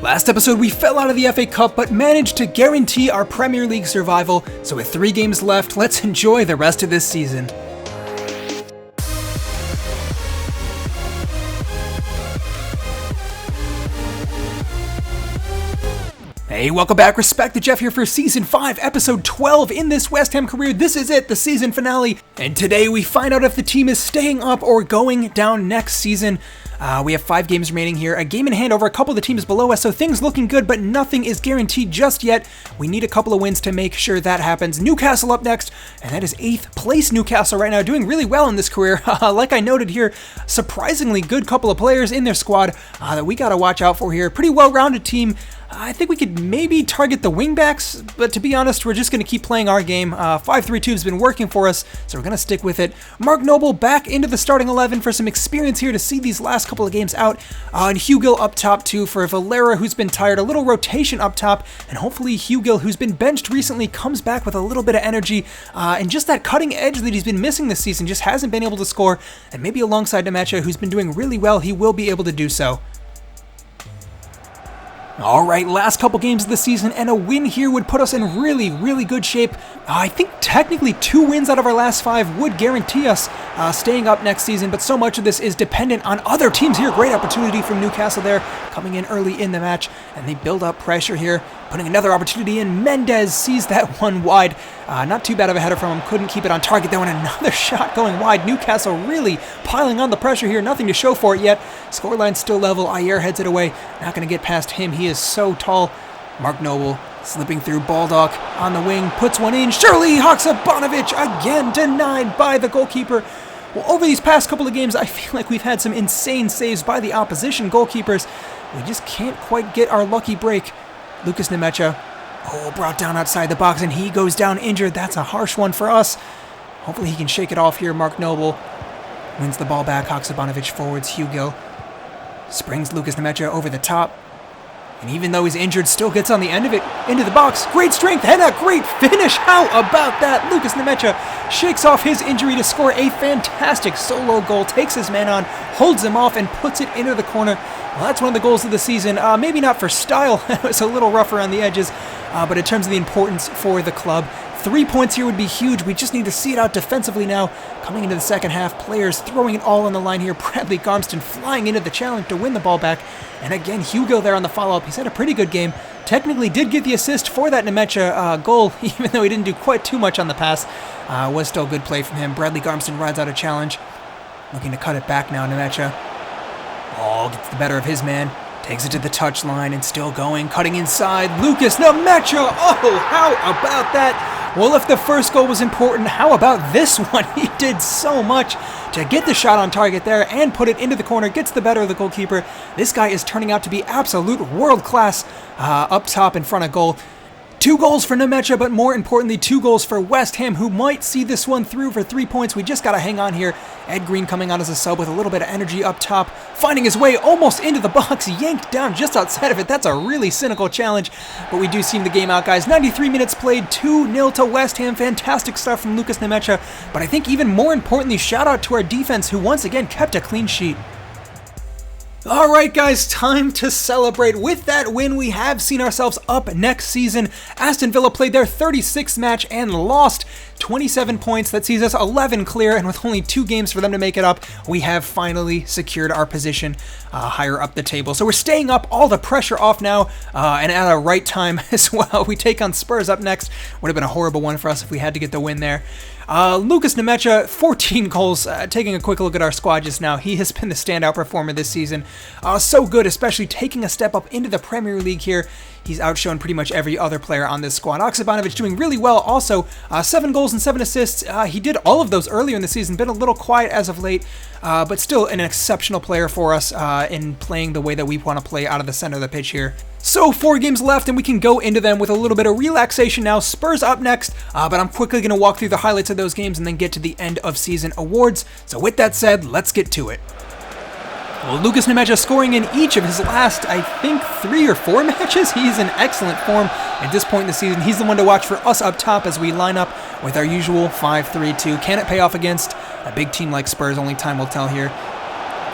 Last episode we fell out of the FA Cup but managed to guarantee our Premier League survival, so with 3 games left, let's enjoy the rest of this season. Hey, welcome back. Respect the Jeff here for Season 5, Episode 12 in this West Ham career. This is it, the season finale. And today we find out if the team is staying up or going down next season. We have 5 games remaining here, a game in hand over a couple of the teams below us, so things looking good, but nothing is guaranteed just yet. We need a couple of wins to make sure that happens. Newcastle up next, and that is 8th place Newcastle right now, doing really well in this career. Like I noted here, surprisingly good couple of players in their squad that we got to watch out for here. Pretty well-rounded team. I think we could maybe target the wingbacks, but to be honest, we're just going to keep playing our game. 5-3-2 has been working for us, so we're going to stick with it. Mark Noble back into the starting 11 for some experience here to see these last couple of games out. And Hugill up top too for Valera, who's been tired. A little rotation up top, and hopefully Hugill, who's been benched recently, comes back with a little bit of energy. And just that cutting edge that he's been missing this season, just hasn't been able to score. And maybe alongside Nmecha, who's been doing really well, he will be able to do so. Alright, last couple games of the season, and a win here would put us in really good shape. I think technically 2 wins out of our last 5 would guarantee us staying up next season, but so much of this is dependent on other teams here. Great opportunity from Newcastle there, coming in early in the match, and they build up pressure here, putting another opportunity in. Mendez sees that one wide. Not too bad of a header from him, couldn't keep it on target though, and another shot going wide. Newcastle really piling on the pressure here, nothing to show for it yet. Scoreline still level, Ayer heads it away, not going to get past him, he is so tall. Mark Noble slipping through, Baldock on the wing, puts one in. Shirley Haksabanovic again denied by the goalkeeper. Well, over these past couple of games, I feel like we've had some insane saves by the opposition goalkeepers. We just can't quite get our lucky break. Lucas Nmecha, brought down outside the box, and he goes down injured. That's a harsh one for us. Hopefully he can shake it off here. Mark Noble wins the ball back. Haksabanovic forwards. Hugill springs Lucas Nmecha over the top. And even though he's injured, still gets on the end of it, into the box. Great strength and a great finish. How about that? Lucas Nmecha shakes off his injury to score a fantastic solo goal, takes his man on, holds him off, and puts it into the corner. Well, that's one of the goals of the season. Maybe not for style. It was a little rough around the edges, but in terms of the importance for the club, 3 points here would be huge. We just need to see it out defensively now. Coming into the second half, players throwing it all on the line here. Bradley Garmston flying into the challenge to win the ball back. And again, Hugill there on the follow-up. He's had a pretty good game. Technically did get the assist for that Nmecha goal, even though he didn't do quite too much on the pass. Was still good play from him. Bradley Garmston rides out a challenge. Looking to cut it back now, Nmecha. Gets the better of his man. Takes it to the touchline and still going. Cutting inside. Lucas Nmecha. How about that? Well, if the first goal was important, how about this one? He did so much to get the shot on target there and put it into the corner. Gets the better of the goalkeeper. This guy is turning out to be absolute world-class up top in front of goal. 2 goals for Nmecha, but more importantly, 2 goals for West Ham, who might see this one through for 3 points. We just got to hang on here. Ed Green coming on as a sub with a little bit of energy up top, finding his way almost into the box, yanked down just outside of it. That's a really cynical challenge, but we do seem the game out, guys. 93 minutes played, 2-0 to West Ham. Fantastic stuff from Lucas Nmecha, but I think even more importantly, shout out to our defense, who once again kept a clean sheet. Alright guys, time to celebrate. With that win, we have seen ourselves up next season. Aston Villa played their 36th match and lost 27 points. That sees us 11 clear, and with only 2 games for them to make it up, we have finally secured our position higher up the table. So we're staying up, all the pressure off now, and at a right time as well. We take on Spurs up next. Would have been a horrible one for us if we had to get the win there. Lucas Nmecha, 14 goals. Taking a quick look at our squad just now, he has been the standout performer this season. So good, especially taking a step up into the Premier League here. He's outshone pretty much every other player on this squad. Haksabanovic doing really well also. 7 goals and 7 assists. He did all of those earlier in the season. Been a little quiet as of late, but still an exceptional player for us in playing the way that we want to play out of the center of the pitch here. So 4 games left, and we can go into them with a little bit of relaxation now. Spurs up next, but I'm quickly going to walk through the highlights of those games and then get to the end of season awards. So with that said, let's get to it. Well, Lucas Nmecha scoring in each of his last, I think, 3 or 4 matches. He's in excellent form at this point in the season. He's the one to watch for us up top as we line up with our usual 5-3-2. Can it pay off against a big team like Spurs? Only time will tell here.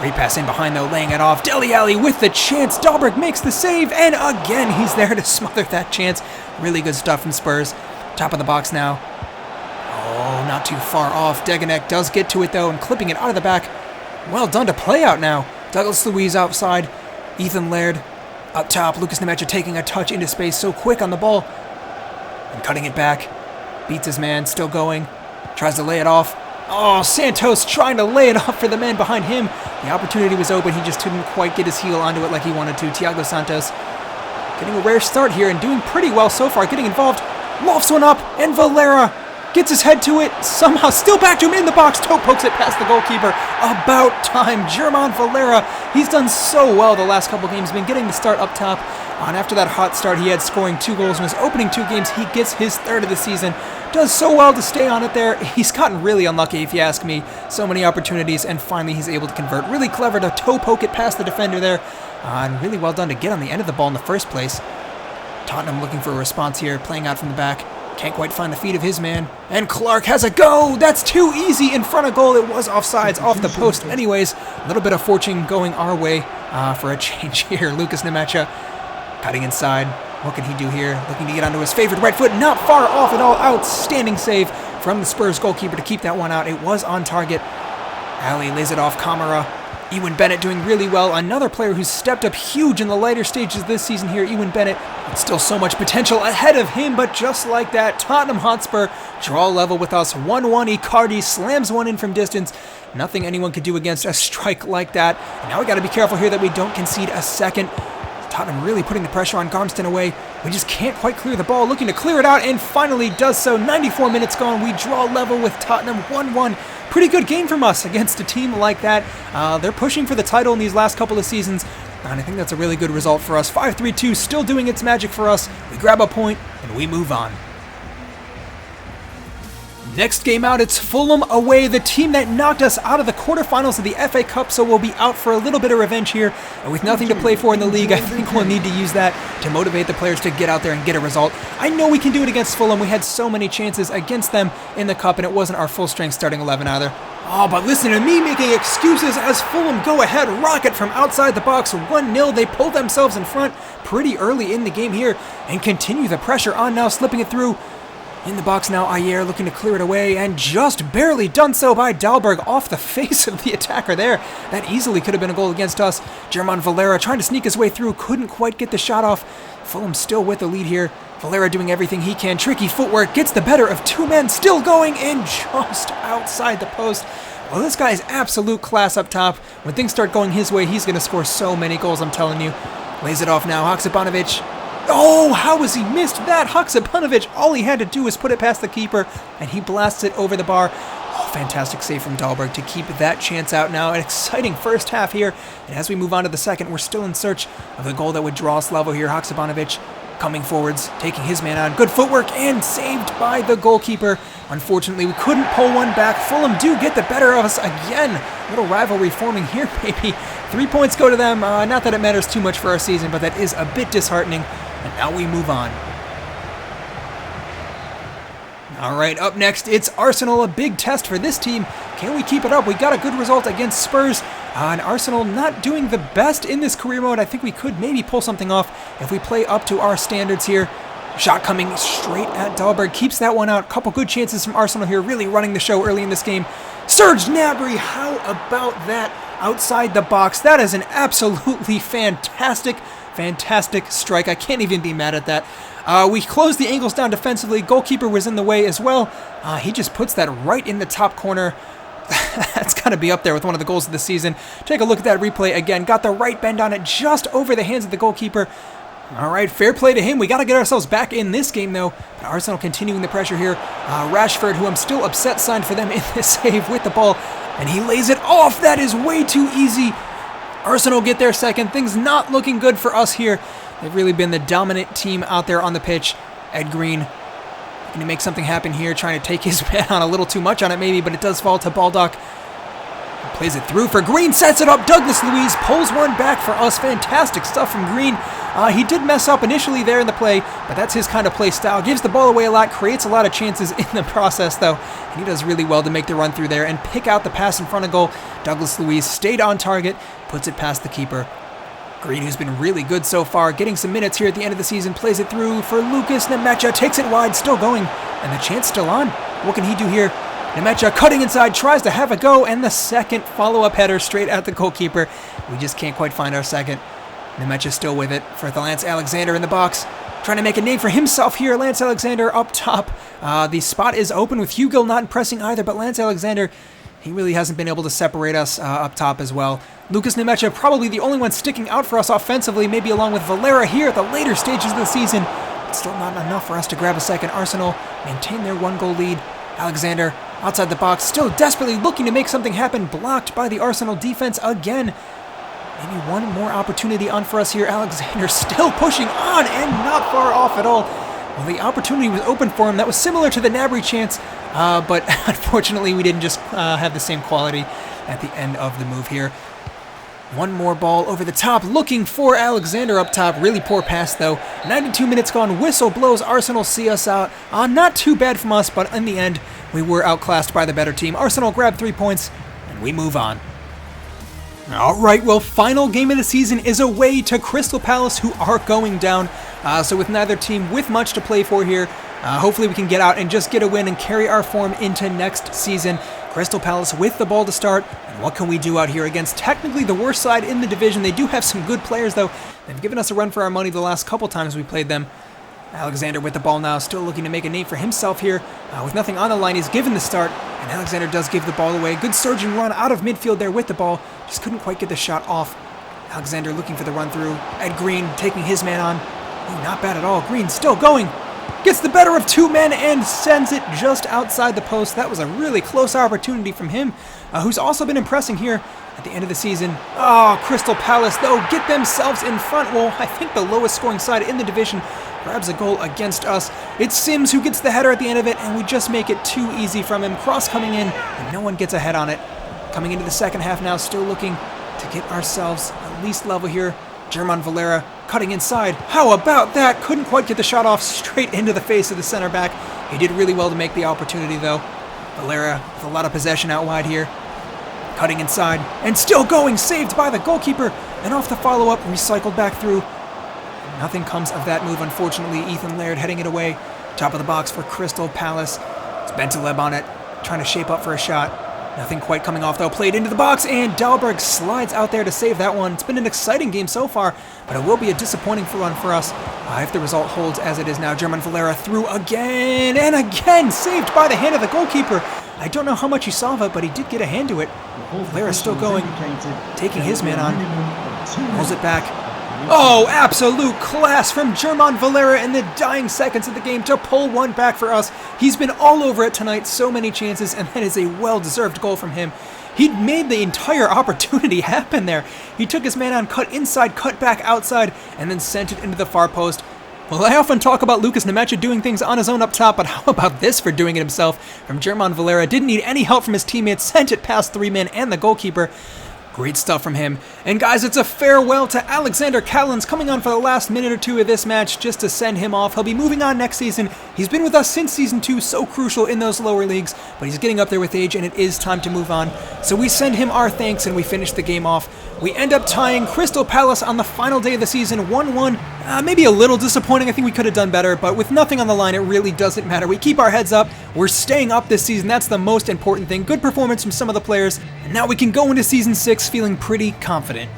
Great pass in behind though, laying it off. Dele Alli with the chance. Dahlberg makes the save, and again he's there to smother that chance. Really good stuff from Spurs. Top of the box now. Oh, not too far off. Degenek does get to it though, and clipping it out of the back. Well done to play out now. Douglas Luiz outside. Ethan Laird up top. Lucas Nmecha taking a touch into space so quick on the ball. And cutting it back. Beats his man, still going. Tries to lay it off. Oh, Santos trying to lay it off for the man behind him. The opportunity was open. He just couldn't quite get his heel onto it like he wanted to. Thiago Santos getting a rare start here and doing pretty well so far. Getting involved. Lofts one up, and Valera gets his head to it. Somehow still back to him in the box. Toe pokes it past the goalkeeper. About time. German Valera. He's done so well the last couple games. Been getting the start up top. And after that hot start, he had scoring 2 goals in his opening 2 games. He gets his 3rd of the season. Does so well to stay on it there. He's gotten really unlucky, if you ask me. So many opportunities, and finally he's able to convert. Really clever to toe poke it past the defender there. And really well done to get on the end of the ball in the first place. Tottenham looking for a response here, playing out from the back. Can't quite find the feet of his man. And Clark has a go! That's too easy in front of goal. It was offsides, off the post anyways. A little bit of fortune going our way for a change here. Lucas Nmecha cutting inside. What can he do here? Looking to get onto his favorite right foot. Not far off at all. Outstanding save from the Spurs goalkeeper to keep that one out. It was on target. Ali lays it off. Kamara. Ewan Bennett doing really well. Another player who's stepped up huge in the later stages this season here, Ewan Bennett. Still so much potential ahead of him, but just like that, Tottenham Hotspur draw level with us. 1-1. Icardi slams one in from distance. Nothing anyone could do against a strike like that. And now we got to be careful here that we don't concede a second. Tottenham really putting the pressure on Garmston away. We just can't quite clear the ball. Looking to clear it out, and finally does so. 94 minutes gone. We draw level with Tottenham 1-1. Pretty good game from us against a team like that. They're pushing for the title in these last couple of seasons, and I think that's a really good result for us. 5-3-2 still doing its magic for us. We grab a point, and we move on. Next game out, it's Fulham away, the team that knocked us out of the quarterfinals of the FA Cup, so we'll be out for a little bit of revenge here. And with nothing to play for in the league, I think we'll need to use that to motivate the players to get out there and get a result. I know we can do it against Fulham. We had so many chances against them in the Cup, and it wasn't our full-strength starting 11 either. Oh, but listen to me making excuses as Fulham go ahead, rocket from outside the box, 1-0. They pull themselves in front pretty early in the game here and continue the pressure on now, slipping it through. In the box now, Ayer looking to clear it away, and just barely done so by Dahlberg off the face of the attacker there. That easily could have been a goal against us. German Valera trying to sneak his way through, couldn't quite get the shot off. Fulham still with the lead here. Valera doing everything he can. Tricky footwork, gets the better of 2 men, still going in just outside the post. Well, this guy is absolute class up top. When things start going his way, he's going to score so many goals, I'm telling you. Lays it off now, Haksabanovic. Oh, how has he missed that? Haksabanovic, all he had to do was put it past the keeper, and he blasts it over the bar. Oh, fantastic save from Dahlberg to keep that chance out now. An exciting first half here, and as we move on to the second, we're still in search of the goal that would draw us level here. Haksabanovic coming forwards, taking his man on. Good footwork, and saved by the goalkeeper. Unfortunately, we couldn't pull one back. Fulham do get the better of us again. Little rivalry forming here, baby. 3 points go to them. Not that it matters too much for our season, but that is a bit disheartening. And now we move on. All right, up next, it's Arsenal. A big test for this team. Can we keep it up? We got a good result against Spurs. And Arsenal not doing the best in this career mode. I think we could maybe pull something off if we play up to our standards here. Shot coming straight at Dahlberg. Keeps that one out. Couple good chances from Arsenal here, really running the show early in this game. Serge Gnabry, how about that outside the box? That is an absolutely fantastic strike. I can't even be mad at that. We closed the angles down defensively. Goalkeeper was in the way as well. He just puts that right in the top corner. That's got to be up there with one of the goals of the season. Take a look at that replay again. Got the right bend on it just over the hands of the goalkeeper. All right, fair play to him. We got to get ourselves back in this game, though. But Arsenal continuing the pressure here. Rashford, who I'm still upset signed for them in this save with the ball. And he lays it off. That is way too easy. Arsenal get their second. Things not looking good for us here. They've really been the dominant team out there on the pitch. Ed Green looking to make something happen here, trying to take his man on a little too much on it maybe, but it does fall to Baldock. Plays it through for Green, sets it up. Douglas Luiz pulls one back for us. Fantastic stuff from Green. He did mess up initially there in the play, but that's his kind of play style. Gives the ball away a lot, creates a lot of chances in the process, though. And he does really well to make the run through there and pick out the pass in front of goal. Douglas Luiz stayed on target, puts it past the keeper. Green, who's been really good so far, getting some minutes here at the end of the season, plays it through for Lucas Nmecha, takes it wide, still going, and the chance still on. What can he do here? Nmecha cutting inside, tries to have a go, and the second follow-up header straight at the goalkeeper. We just can't quite find our second. Nmecha still with it for the Lance Alexander in the box. Trying to make a name for himself here. Lance Alexander up top. The spot is open with Hugo not pressing either, but Lance Alexander, he really hasn't been able to separate us up top as well. Lucas Nmecha probably the only one sticking out for us offensively, maybe along with Valera here at the later stages of the season. But still not enough for us to grab a second. Arsenal maintain their 1-goal lead. Alexander outside the box, still desperately looking to make something happen, blocked by the Arsenal defense again. Maybe one more opportunity on for us here. Alexander still pushing on and not far off at all. Well, the opportunity was open for him. That was similar to the Gnabry chance, but unfortunately we didn't just have the same quality at the end of the move here. One more ball over the top, looking for Alexander up top. Really poor pass, though. 92 minutes gone. Whistle blows. Arsenal see us out. Not too bad from us, but in the end, we were outclassed by the better team. Arsenal grabbed 3 points, and we move on. All right, well, final game of the season is away to Crystal Palace, who are going down. So with neither team with much to play for here, hopefully we can get out and just get a win and carry our form into next season. Crystal Palace with the ball to start, and what can we do out here against technically the worst side in the division? They do have some good players, though. They've given us a run for our money the last couple times we played them. Alexander with the ball now, still looking to make a name for himself here. With nothing on the line, he's given the start, and Alexander does give the ball away. Good surging run out of midfield there with the ball. Just couldn't quite get the shot off. Alexander looking for the run through. Ed Green taking his man on. Ooh, not bad at all. Green still going. Gets the better of 2 men and sends it just outside the post. That was a really close opportunity from him, who's also been impressing here at the end of the season. Oh, Crystal Palace, though, get themselves in front. Well, I think the lowest scoring side in the division grabs a goal against us. It's Sims who gets the header at the end of it, and we just make it too easy from him. Cross coming in, and no one gets a head on it. Coming into the second half now, still looking to get ourselves at least level here. German Valera cutting inside. How about that? Couldn't quite get the shot off, straight into the face of the center back. He did really well to make the opportunity, though. Valera with a lot of possession out wide here. Cutting inside and still going, saved by the goalkeeper. And off the follow-up, recycled back through. Nothing comes of that move, unfortunately. Ethan Laird heading it away. Top of the box for Crystal Palace. It's Bentaleb on it, trying to shape up for a shot. Nothing quite coming off, though. Played into the box, and Dahlberg slides out there to save that one. It's been an exciting game so far, but it will be a disappointing run for us if the result holds as it is now. German Valera through again, and again, saved by the hand of the goalkeeper. I don't know how much he saw of it, but he did get a hand to it. Valera's still going, taking his man on. Pulls it back. Oh, absolute class from German Valera in the dying seconds of the game to pull one back for us. He's been all over it tonight, so many chances, and that is a well-deserved goal from him. He made the entire opportunity happen there. He took his man on, cut inside, cut back outside, and then sent it into the far post. Well, I often talk about Lucas Nmecha doing things on his own up top, but how about this for doing it himself? From German Valera, didn't need any help from his teammates, sent it past 3 men and the goalkeeper. Great stuff from him. And guys, it's a farewell to Alexander Callens coming on for the last minute or two of this match just to send him off. He'll be moving on next season. He's been with us since Season 2, so crucial in those lower leagues, but he's getting up there with age and it is time to move on. So we send him our thanks and we finish the game off. We end up tying Crystal Palace on the final day of the season, 1-1. Maybe a little disappointing. I think we could have done better, but with nothing on the line, it really doesn't matter. We keep our heads up. We're staying up this season. That's the most important thing. Good performance from some of the players. And now we can go into Season 6 feeling pretty confident.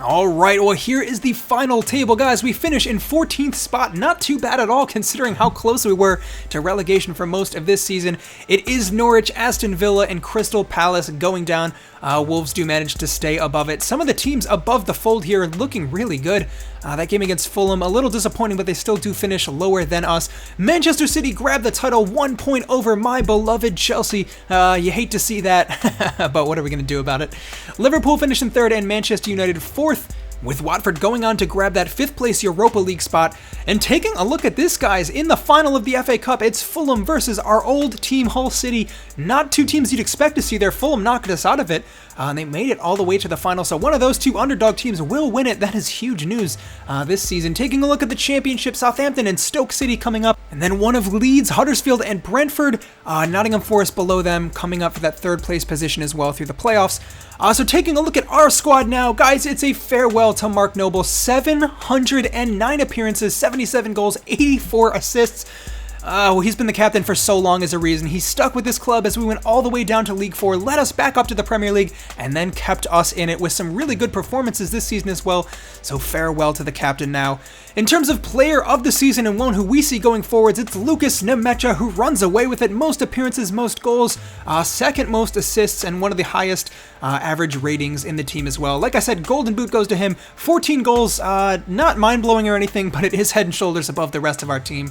Alright, well here is the final table, guys. We finish in 14th spot. Not too bad at all considering how close we were to relegation for most of this season. It is Norwich, Aston Villa, and Crystal Palace going down. Wolves do manage to stay above it. Some of the teams above the fold here looking really good. That game against Fulham, a little disappointing, but they still do finish lower than us. Manchester City grabbed the title 1 point over my beloved Chelsea. You hate to see that, but what are we going to do about it? Liverpool finished in 3rd and Manchester United 4th. with Watford going on to grab that 5th place Europa League spot. And taking a look at this, guys, in the final of the FA Cup, it's Fulham versus our old team, Hull City. Not two teams you'd expect to see there. Fulham knocked us out of it, and they made it all the way to the final. So one of those two underdog teams will win it. That is huge news this season. Taking a look at the Championship, Southampton and Stoke City coming up. And then one of Leeds, Huddersfield, and Brentford. Nottingham Forest below them, coming up for that 3rd place position as well through the playoffs. So taking a look at our squad now, guys, it's a farewell to Mark Noble. 709 appearances, 77 goals, 84 assists. Well, he's been the captain for so long as a reason. He stuck with this club as we went all the way down to League 4, led us back up to the Premier League, and then kept us in it with some really good performances this season as well. So farewell to the captain now. In terms of player of the season and one who we see going forwards, it's Lucas Nmecha, who runs away with it. Most appearances, most goals, 2nd most assists, and one of the highest average ratings in the team as well. Like I said, Golden Boot goes to him. 14 goals, not mind-blowing or anything, but it is head and shoulders above the rest of our team.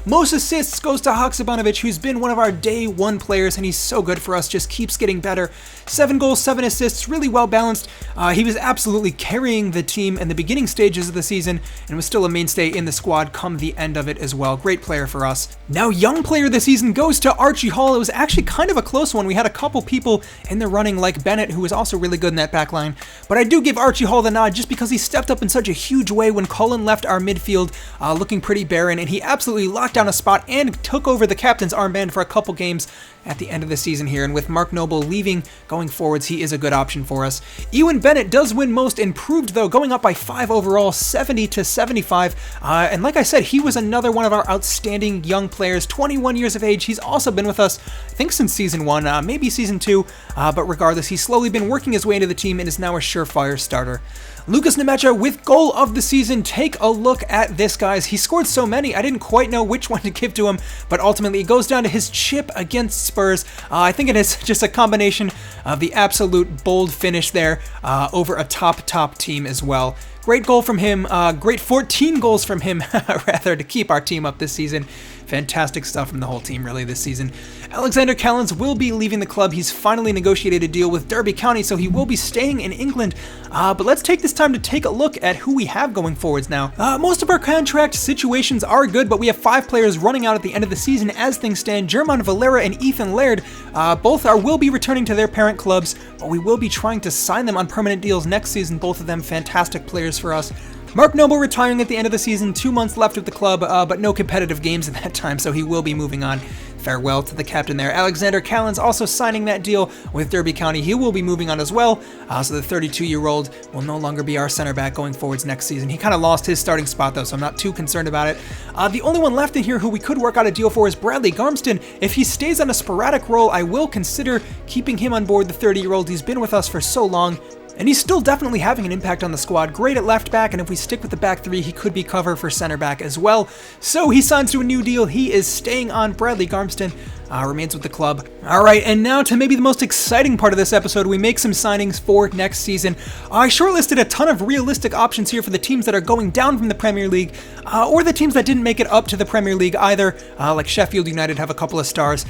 Most assists goes to Haksabanovic, who's been one of our day one players, and he's so good for us, just keeps getting better. 7 goals, 7 assists, really well balanced. He was absolutely carrying the team in the beginning stages of the season, and was still a mainstay in the squad come the end of it as well. Great player for us. Now, young player of the season goes to Archie Hall. It was actually kind of a close one. We had a couple people in the running like Bennett, who was also really good in that back line. But I do give Archie Hall the nod just because he stepped up in such a huge way when Cullen left our midfield looking pretty barren, and he absolutely locked down a spot and took over the captain's armband for a couple games at the end of the season here. And with Mark Noble leaving, going forwards, he is a good option for us. Ewan Bennett does win most improved, though, going up by 5 overall, 70 to 75. And like I said, he was another one of our outstanding young players, 21 years of age. He's also been with us, I think, since season 1, maybe season 2. But regardless, he's slowly been working his way into the team and is now a surefire starter. Lucas Nmecha with goal of the season. Take a look at this, guys. He scored so many, I didn't quite know which one to give to him, but ultimately it goes down to his chip against Spurs. I think it is just a combination of the absolute bold finish there over a top team as well. Great goal from him, great 14 goals from him, rather, to keep our team up this season. Fantastic stuff from the whole team, really, this season. Alexander Callens will be leaving the club. He's finally negotiated a deal with Derby County, so he will be staying in England. But let's take this time to take a look at who we have going forwards now. Most of our contract situations are good, but we have 5 players running out at the end of the season as things stand. German Valera and Ethan Laird, both will be returning to their parent clubs, but we will be trying to sign them on permanent deals next season. Both of them fantastic players for us. Mark Noble retiring at the end of the season, 2 months left with the club, but no competitive games at that time, so he will be moving on. Farewell to the captain there. Alexander Callens also signing that deal with Derby County. He will be moving on as well, so the 32-year-old will no longer be our center back going forwards next season. He kind of lost his starting spot, though, so I'm not too concerned about it. The only one left in here who we could work out a deal for is Bradley Garmston. If he stays on a sporadic role, I will consider keeping him on board, the 30-year-old. He's been with us for so long, and he's still definitely having an impact on the squad. Great at left back, and if we stick with the back 3, he could be cover for center back as well. So he signs to a new deal. He is staying on. Bradley Garmston remains with the club. All right, and now to maybe the most exciting part of this episode, we make some signings for next season. I shortlisted a ton of realistic options here for the teams that are going down from the Premier League, or the teams that didn't make it up to the Premier League either, like Sheffield United have a couple of stars.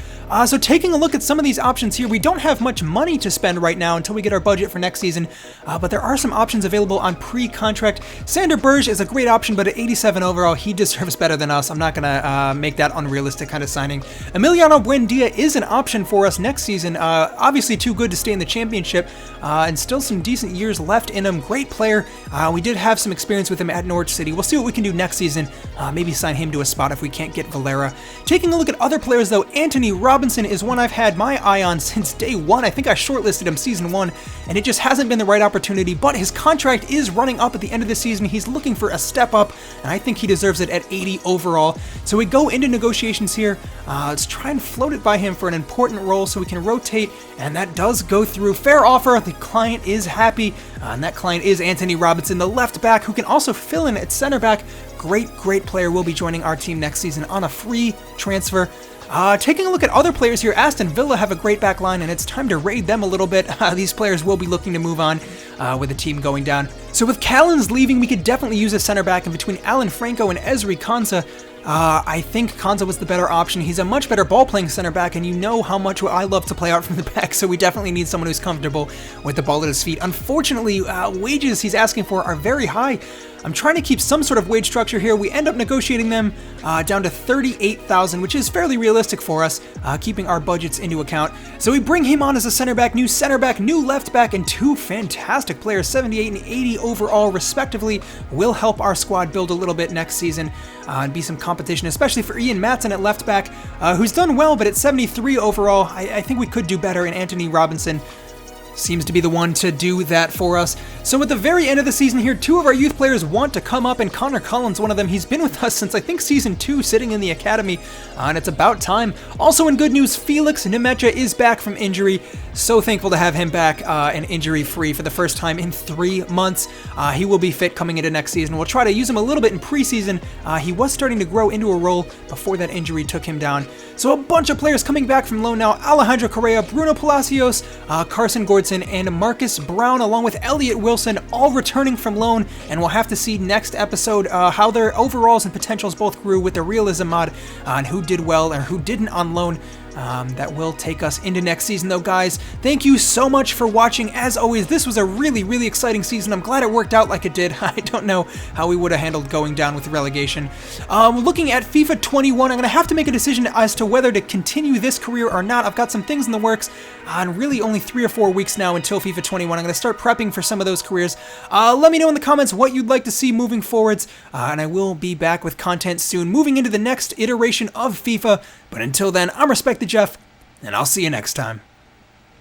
So taking a look at some of these options here, we don't have much money to spend right now until we get our budget for next season, but there are some options available on pre-contract. Sander Berge is a great option, but at 87 overall, he deserves better than us. I'm not going to make that unrealistic kind of signing. Emiliano Buendia is an option for us next season. Obviously too good to stay in the championship, and still some decent years left in him. Great player. We did have some experience with him at Norwich City. We'll see what we can do next season. Maybe sign him to a spot if we can't get Valera. Taking a look at other players, though, Anthony Robinson is one I've had my eye on since day one. I think I shortlisted him season 1, and it just hasn't been the right opportunity, but his contract is running up at the end of the season. He's looking for a step up, and I think he deserves it at 80 overall. So we go into negotiations here. Let's try and float it by him for an important role so we can rotate, and that does go through. Fair offer. The client is happy, and that client is Anthony Robinson, the left back, who can also fill in at center back. Great player, will be joining our team next season on a free transfer. Taking a look at other players here, Aston Villa have a great back line, and it's time to raid them a little bit. These players will be looking to move on with the team going down. So with Callens leaving, we could definitely use a center back in between Alan Franco and Ezri Konsa. I think Konza was the better option. He's a much better ball-playing center back, and you know how much I love to play out from the back, so we definitely need someone who's comfortable with the ball at his feet. Unfortunately, wages he's asking for are very high. I'm trying to keep some sort of wage structure here. We end up negotiating them down to 38,000, which is fairly realistic for us, keeping our budgets into account. So we bring him on as a center back, new left back, and two fantastic players, 78 and 80 overall, respectively, will help our squad build a little bit next season and be some competition, especially for Ian Matson at left back, who's done well, but at 73 overall, I think we could do better, and Anthony Robinson seems to be the one to do that for us. So at the very end of the season here, two of our youth players want to come up, and Connor Cullen's one of them. He's been with us since I think season 2, sitting in the academy, and it's about time. Also in good news, Felix Nmecha is back from injury. So thankful to have him back and injury-free for the first time in 3 months. He will be fit coming into next season. We'll try to use him a little bit in preseason. He was starting to grow into a role before that injury took him down. So a bunch of players coming back from loan now. Alejandro Correa, Bruno Palacios, Carson Gordson, and Marcus Brown, along with Elliot Wilson, all returning from loan. And we'll have to see next episode how their overalls and potentials both grew with the realism mod and who did well or who didn't on loan. That will take us into next season though, guys. Thank you so much for watching. As always, this was a really exciting season. I'm glad it worked out like it did. I don't know how we would have handled going down with relegation. Looking at FIFA 21, I'm going to have to make a decision as to whether to continue this career or not. I've got some things in the works, and really only 3 or 4 weeks now until FIFA 21. I'm going to start prepping for some of those careers. Let me know in the comments what you'd like to see moving forwards, and I will be back with content soon, moving into the next iteration of FIFA. But until then, I'm Respect the Jeff, and I'll see you next time.